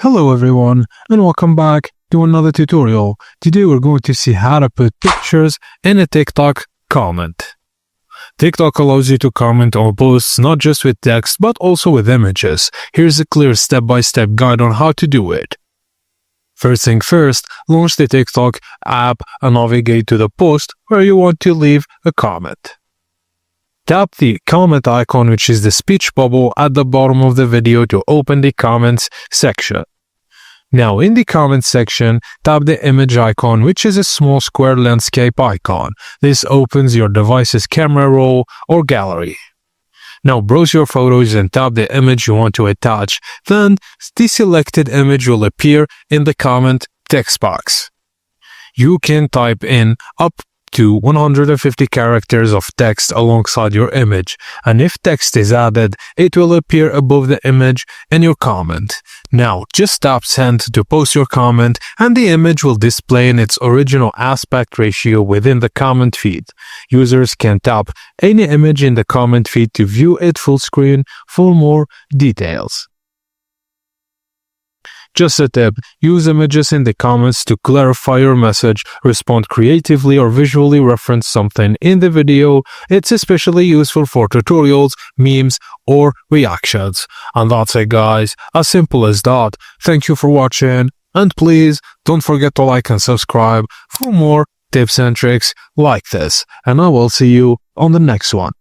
Hello everyone and welcome back to another tutorial. Today we're going to see how to put pictures in a TikTok comment. TikTok allows you to comment on posts not just with text but also with images. Here's a clear step-by-step guide on how to do it. First thing first, launch the TikTok app and navigate to the post where you want to leave a comment. Tap the comment icon, which is the speech bubble at the bottom of the video, to open the comments section. Now in the comments section, tap the image icon, which is a small square landscape icon. This opens your device's camera roll or gallery. Now browse your photos and tap the image you want to attach. Then the selected image will appear in the comment text box. You can type in up to 150 characters of text alongside your image, and if text is added, it will appear above the image in your comment. Now just tap send to post your comment and the image will display in its original aspect ratio within the comment feed. Users can tap any image in the comment feed to view it full screen for more details. Just a tip, use images in the comments to clarify your message, respond creatively, or visually reference something in the video. It's especially useful for tutorials, memes, or reactions. And that's it guys, as simple as that. Thank you for watching, and please don't forget to like and subscribe for more tips and tricks like this. And I will see you on the next one.